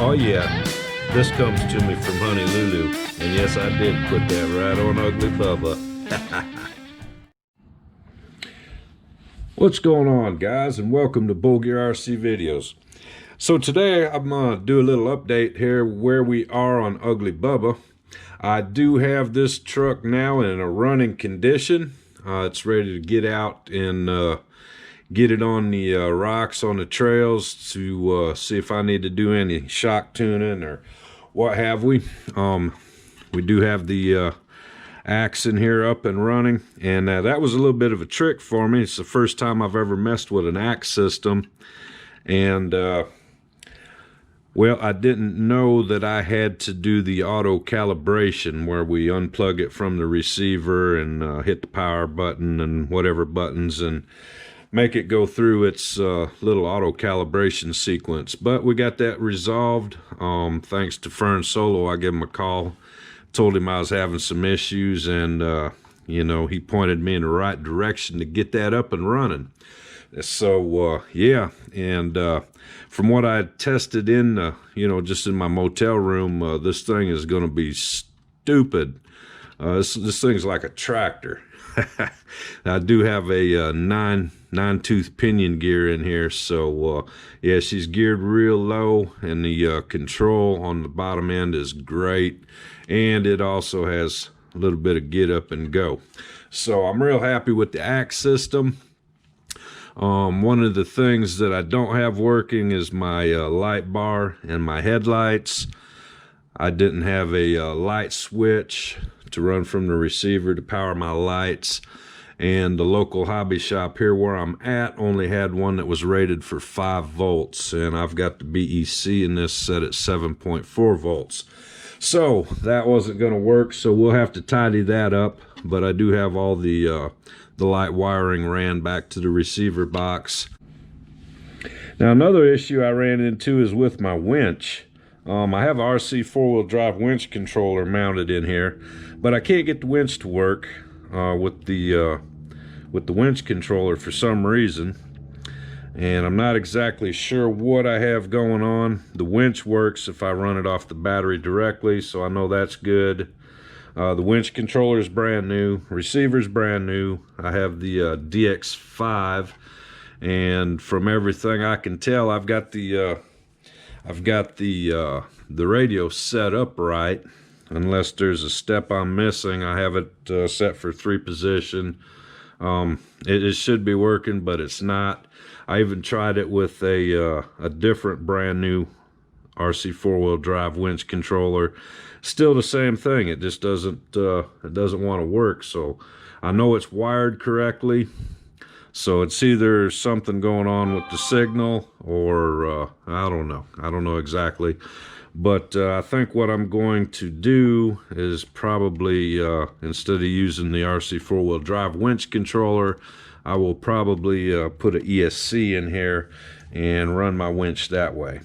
Oh yeah, this comes to me from Honey Lulu, and yes, I did put that right on Ugly Bubba. What's going on, guys, and welcome to bullgearrc videos. So today I'm gonna do a little update here where we are on Ugly Bubba. I do have this truck now in a running condition. It's ready to get out and get it on the rocks on the trails to see if I need to do any shock tuning or what have we. We do have the axe in here up and running, and that was a little bit of a trick for me. It's the first time I've ever messed with an axe system, and well, I didn't know that I had to do the auto calibration where we unplug it from the receiver and hit the power button and whatever buttons and make it go through its little auto calibration sequence. But we got that resolved. Thanks to Fern Solo, I gave him a call, told him I was having some issues, and you know, he pointed me in the right direction to get that up and running. So yeah, and from what I tested in you know, just in my motel room, this thing is going to be stupid. This thing's like a tractor. I do have a nine-tooth pinion gear in here, so yeah, she's geared real low, and the control on the bottom end is great, and it also has a little bit of get up and go. So I'm real happy with the axe system. One of the things that I don't have working is my light bar and my headlights. I didn't have a light switch to run from the receiver to power my lights, and the local hobby shop here where I'm at only had one that was rated for 5 volts, and I've got the BEC in this set at 7.4 volts. So that wasn't going to work, so we'll have to tidy that up. But I do have all the light wiring ran back to the receiver box. Now another issue I ran into is with my winch. I have a RC 4-wheel drive winch controller mounted in here, but I can't get the winch to work with the winch controller for some reason, and I'm not exactly sure what I have going on. The winch works if I run it off the battery directly, so I know that's good. The winch controller is brand new, receiver's brand new. I have the DX5, and from everything I can tell, I've got the radio set up right, unless there's a step I'm missing. I have it set for 3 position. It should be working, but it's not. I even tried it with a different brand new RC 4-wheel drive winch controller. Still the same thing. It just doesn't want to work. So I know it's wired correctly. So it's either something going on with the signal, or I don't know exactly. But I think what I'm going to do is probably, instead of using the RC 4-wheel drive winch controller, I will probably put an ESC in here and run my winch that way.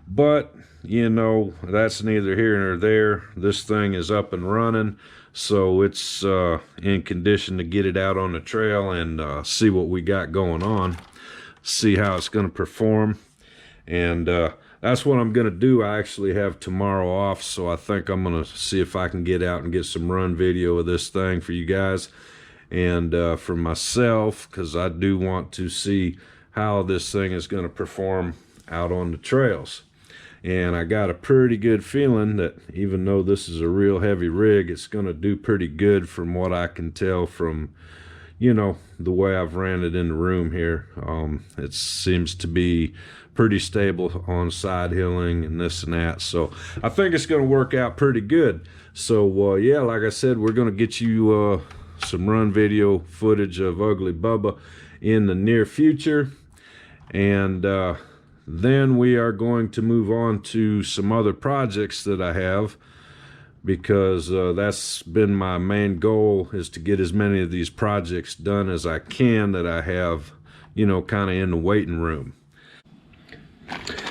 But you know, that's neither here nor there. This thing is up and running, so it's in condition to get it out on the trail and see what we got going on, see how it's going to perform. And that's what I'm going to do. I actually have tomorrow off, so I think I'm going to see if I can get out and get some run video of this thing for you guys, and for myself, because I do want to see how this thing is going to perform out on the trails. And I got a pretty good feeling that even though this is a real heavy rig, it's going to do pretty good from what I can tell from, you know, the way I've ran it in the room here. It seems to be pretty stable on side hilling and this and that. So I think it's going to work out pretty good. So yeah, like I said, we're going to get you some run video footage of Ugly Bubba in the near future. And then we are going to move on to some other projects that I have, because that's been my main goal, is to get as many of these projects done as I can that I have, you know, kind of in the waiting room.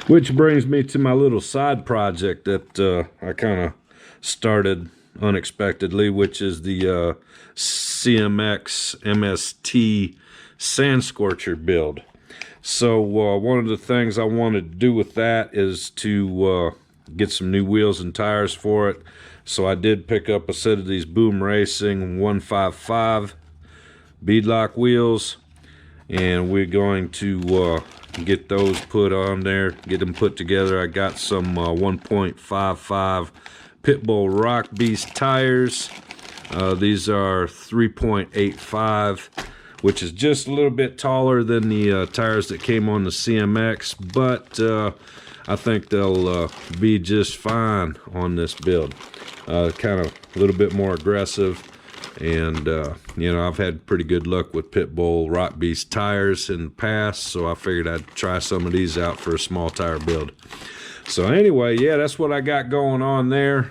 Which brings me to my little side project that I kind of started unexpectedly, which is the CMX MST Sand Scorcher build. So one of the things I wanted to do with that is to get some new wheels and tires for it. So I did pick up a set of these Boom Racing 155 beadlock wheels, and we're going to get those put on there, get them put together. I got some 1.55 Pitbull Rock Beast tires. These are 3.85, which is just a little bit taller than the tires that came on the CMX, but I think they'll be just fine on this build. Kind of a little bit more aggressive, and you know, I've had pretty good luck with Pitbull Rock Beast tires in the past, so I figured I'd try some of these out for a small tire build. So anyway, yeah, that's what I got going on there.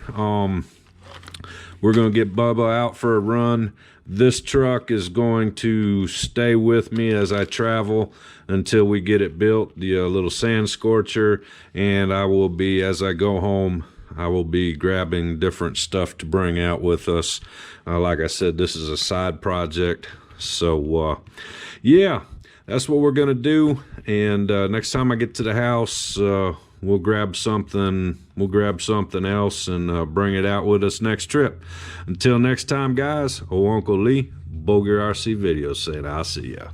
We're gonna get Bubba out for a run. This truck is going to stay with me as I travel until we get it built, the little Sand Scorcher, and I will be, as I go home, I will be grabbing different stuff to bring out with us. Like I said, this is a side project. So yeah, that's what we're gonna do. And next time I get to the house, we'll grab something else and bring it out with us next trip. Until next time, guys, old Uncle Lee, bullgearrc videos saying I'll see ya.